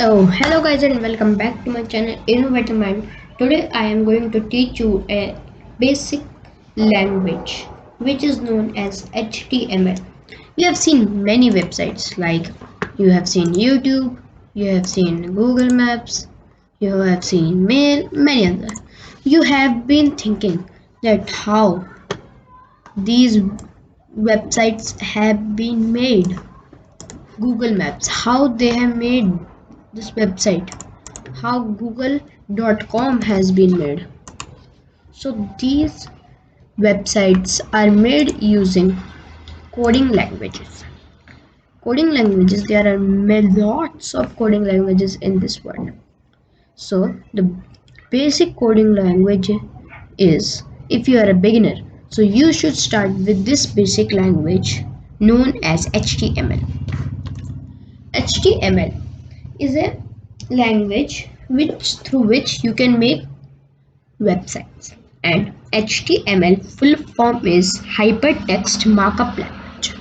So, hello guys and welcome back to my channel Innovative Mind. Today I am going to teach you a basic language which is known as HTML. You have seen many websites like you have seen YouTube, you have seen Google Maps, you have seen Mail, many others. You have been thinking that how these websites have been made. Google Maps, how they have made this website, how google.com has been made. So these websites are made using coding languages. There are lots of coding languages in this world. So the basic coding language is, if you are a beginner, so you should start with this basic language known as HTML. HTML is a language through which you can make websites, and HTML full form is hypertext markup language.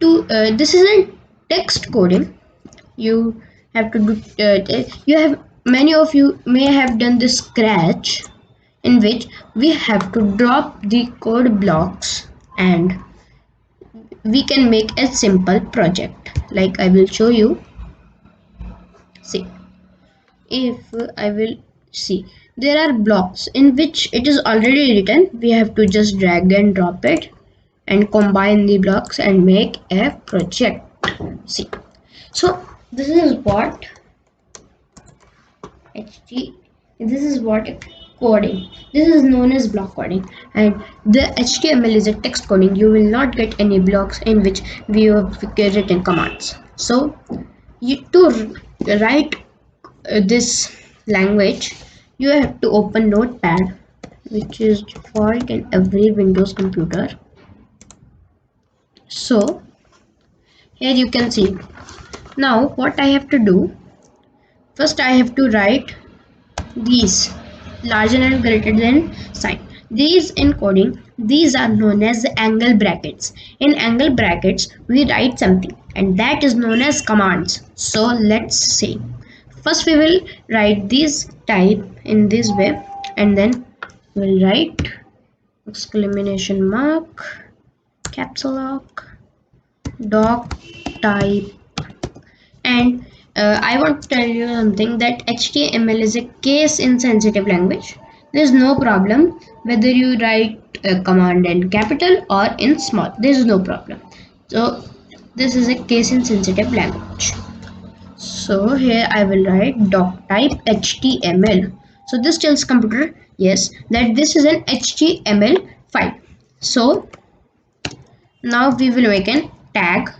This isn't text coding. You have to do. You have Many of you may have done this Scratch, in which we have to drop the code blocks and we can make a simple project. Like I will show you. See. If I will see, there are blocks in which it is already written. We have to just drag and drop it and combine the blocks and make a project. See, so this is what HT this is what coding, this is known as block coding, and the HTML is a text coding. You will not get any blocks in which we have written commands. So to write this language, you have to open Notepad, which is default in every Windows computer. So here you can see. Now what I have to do, first I have to write these larger and greater than sign. These in coding, these are known as angle brackets. In angle brackets we write something, and that is known as commands. So let's see. First we will write this type in this way, and then we'll write exclamation mark, caps lock, doc type. And I want to tell you something, that HTML is a case insensitive language. There is no problem whether you write a command in capital or in small. There is no problem. So this is a case insensitive language. So here I will write doc type HTML. So this tells computer, yes, that this is an HTML file. So now we will make a tag.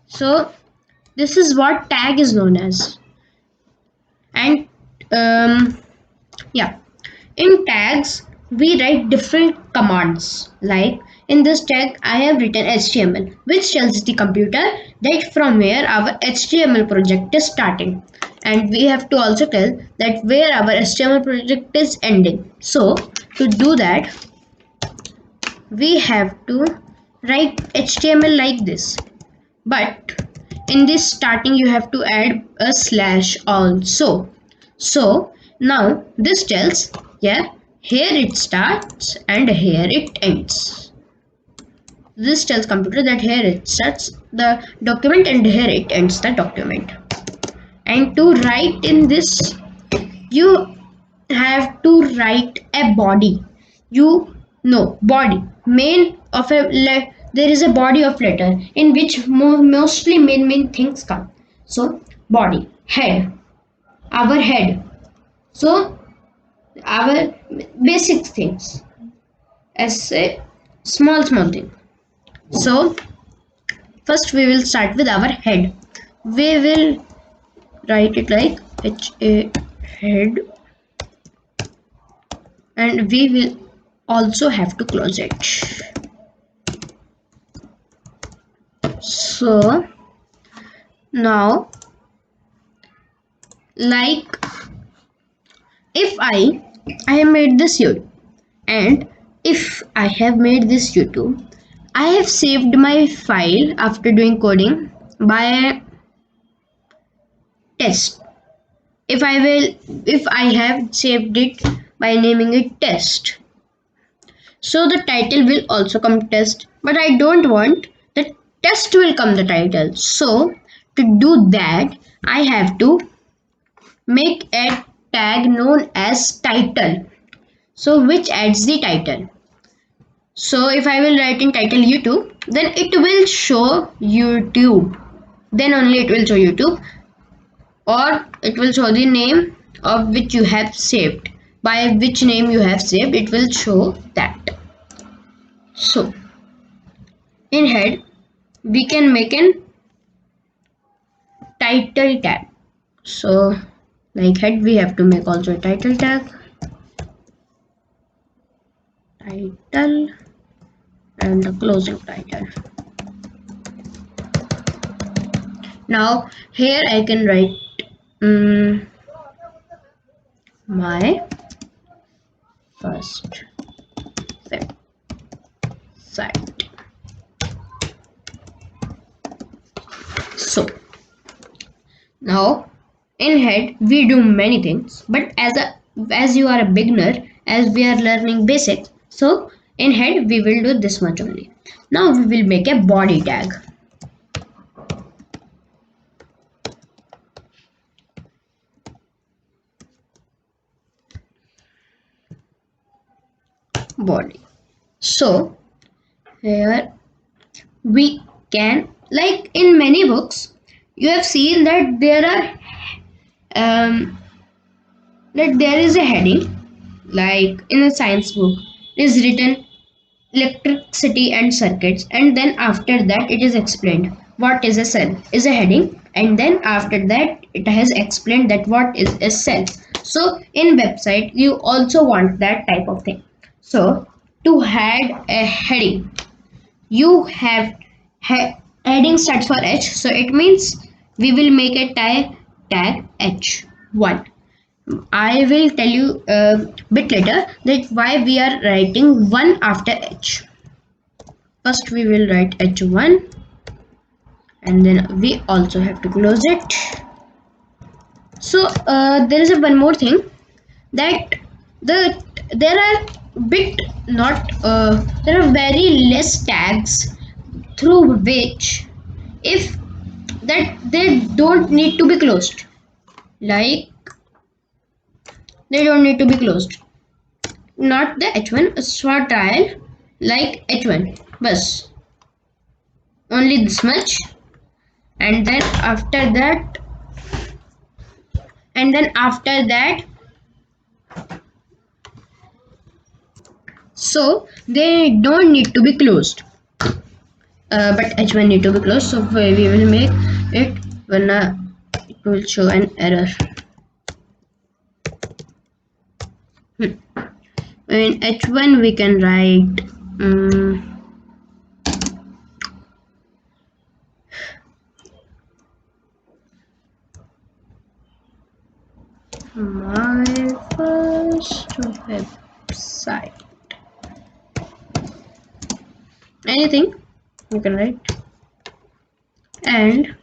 So this is what tag is known as. And yeah, in tags we write different commands. Like in this tag I have written HTML, which tells the computer that from where our HTML project is starting, and we have to also tell that where our HTML project is ending. So to do that, we have to write HTML like this, but in this starting you have to add a slash also. So now this tells, yeah, here it starts and here it ends. This tells computer that here it starts the document and here it ends the document. And to write in this, you have to write a body. You know, body, main of a there is a body of letter in which mostly main things come. So body, head, our head. So our basic things as a small thing. So first we will start with our head. We will write it like HA, head, and we will also have to close it. So now, like if I have made this YouTube, and if I have made this YouTube, I have saved my file after doing coding by test. If I have saved it by naming it test, so the title will also come test, but I don't want the test will come the title. So to do that, I have to make a tag known as title, so which adds the title. So if I will write in title YouTube, then it will show YouTube, then only it will show YouTube, or it will show the name of which you have saved. By which name you have saved, it will show that. So in head, we can make an title tag. So like head, we have to make also a title tag, title, and the closing title. Now here I can write my first website. So now in head we do many things, but as you are a beginner, as we are learning basics, so in head we will do this much only. Now we will make a body tag. Body. So here we can, like in many books you have seen that there are that there is a heading, like in a science book it is written electricity and circuits, and then after that it is explained what is a cell is a heading, and then after that it has explained that what is a cell. So in website you also want that type of thing. So to add a heading, you have heading starts for h, so it means we will make a tag h1. I will tell you a bit later that why we are writing 1 after h. First we will write h1, and then we also have to close it. So there is a one more thing, that there are bit not there are very less tags through which if that they don't need to be closed, like they don't need to be closed, not the h1 for trial, like h1 bus, only this much, and then after that, and then after that, so they don't need to be closed, but h1 need to be closed, so we will make it when it will show an error. In h1 we can write my first website, anything you can write. And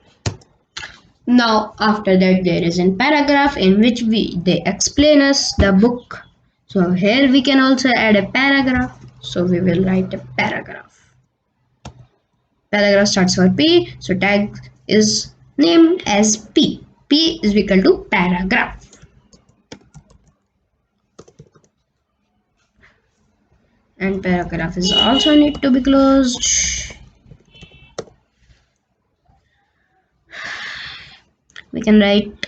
now after that there is a paragraph in which they explain us the book. So here we can also add a paragraph, so we will write a paragraph. Paragraph starts for p, so tag is named as p is equal to paragraph. And paragraph is also need to be closed. We can write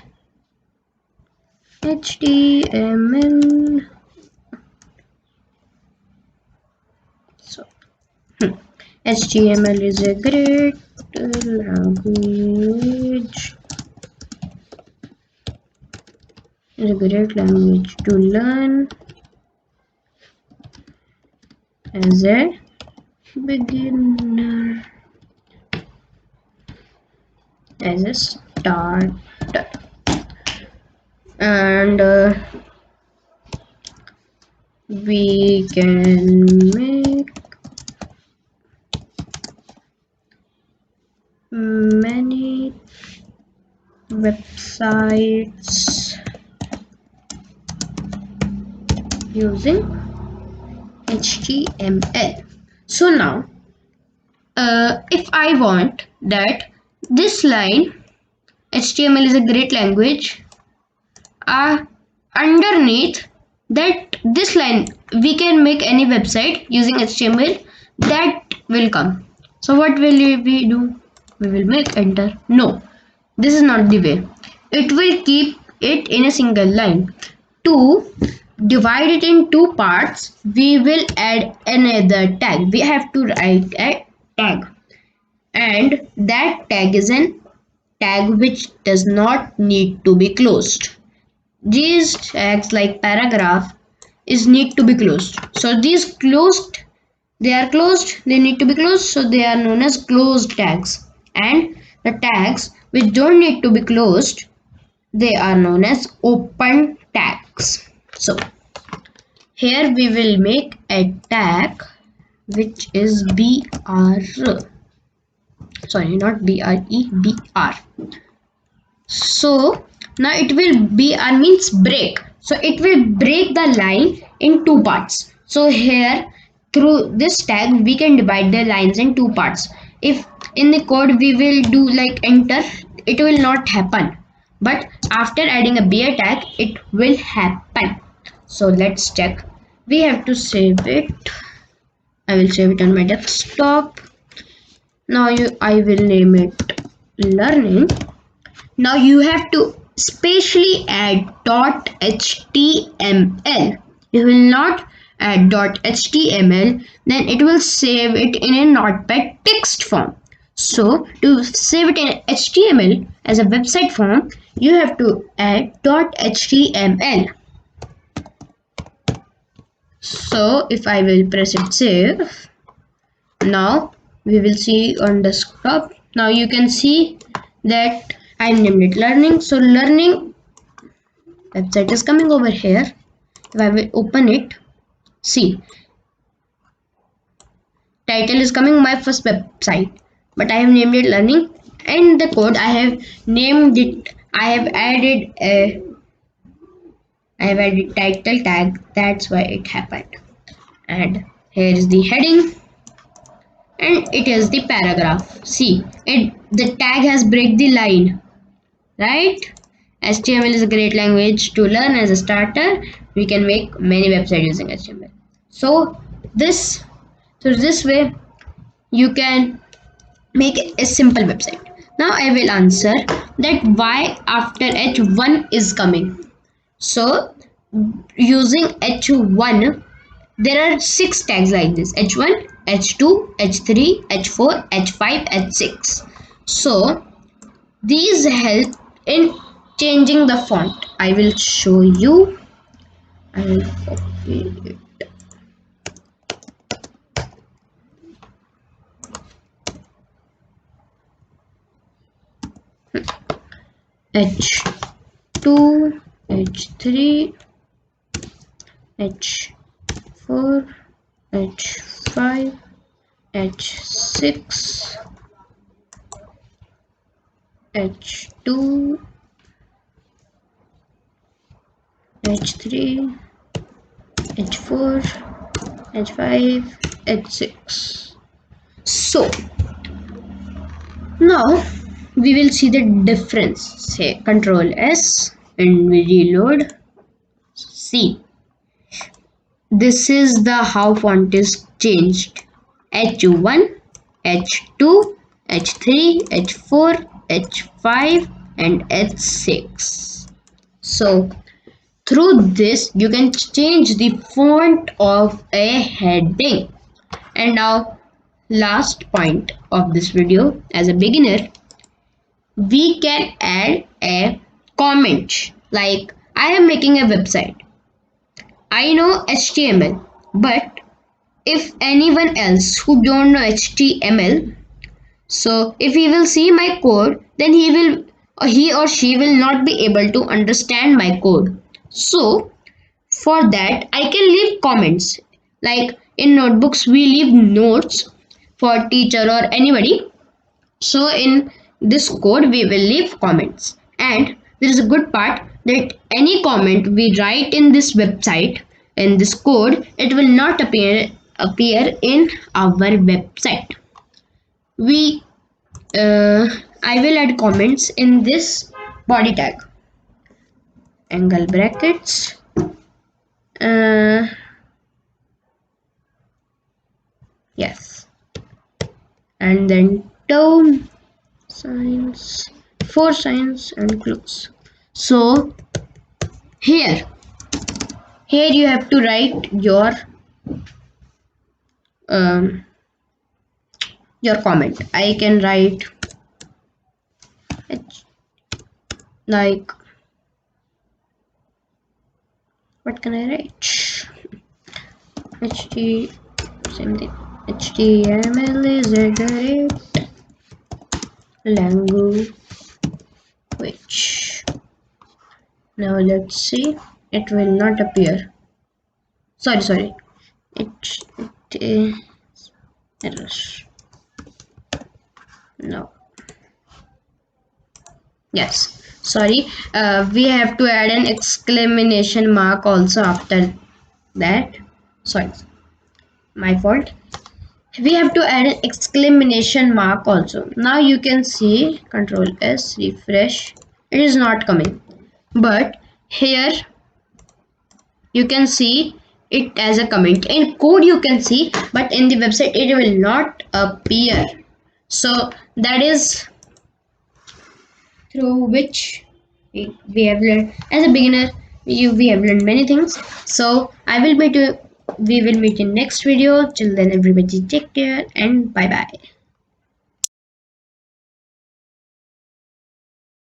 HTML. So HTML is a great language. Is a great language to learn as a beginner, as a starter. And we can make many websites using HTML. So now if I want that this line, HTML is a great language, underneath that this line we can make any website using HTML, that will come. So what will we do? We will make enter. No, this is not the way. It will keep it in a single line. To divide it in two parts, we will add another tag. We have to write a tag, and that tag is an tag which does not need to be closed. These tags like paragraph is need to be closed. So these closed, they are closed, they need to be closed, so they are known as closed tags. And the tags which don't need to be closed, they are known as open tags. So here we will make a tag which is br, sorry, not bre, br. So now it will br means break, so it will break the line in two parts. So here through this tag we can divide the lines in two parts. If in the code we will do like enter, it will not happen, but after adding a br tag it will happen. So let's check. We have to save it. I will save it on my desktop. Now I will name it learning. Now you have to specially add .html. You will not add .html, then it will save it in a notepad text form. So to save it in HTML as a website form, you have to add .html. So if I will press it save, now we will see on desktop. Now you can see that I named it learning. So learning website is coming over here. If I will open it, see, title is coming my first website, but I have named it learning, and the code I have named it, I have added title tag, that's why it happened. And here is the heading, and it is the paragraph. See, the tag has break the line, right? HTML is a great language to learn as a starter. We can make many websites using HTML. So this way you can make a simple website. Now I will answer that why after h1 is coming. So using h1, there are 6 tags like this: h1, h2, h3, h4, h5, h6. So these help in changing the font. I will show you. I will copy it. H2, H3, H4, H5, H6, H2, H3, H4, H5, H6. So now we will see the difference. Say Control S and we reload. See, this is the how font is changed: H1, H2, H3, H4, H5 and H6. So through this you can change the font of a heading. And now last point of this video, as a beginner we can add a comment. Like, I am making a website, I know HTML, but if anyone else who don't know HTML, so if he will see my code, then he or she will not be able to understand my code. So for that I can leave comments. Like in notebooks we leave notes for teacher or anybody. So in this code we will leave comments, and there is a good part that any comment we write in this website, in this code, it will not appear in our website. We I will add comments in this body tag, angle brackets, uh, yes, and then term signs, for signs and clues. So here you have to write um, your comment. I can write it like, what can I write? ht same thing. HTML is a great language. Now let's see. It will not appear. Sorry. It is error. No. Yes. Sorry. We have to add an exclamation mark also after that. Sorry. My fault. We have to add an exclamation mark also. Now you can see, Control S, refresh. It is not coming. But here you can see it as a comment. In code you can see, but in the website it will not appear. So that is through which we have learned as a beginner. We have learned many things. So we will meet in next video. Till then, everybody take care and bye bye.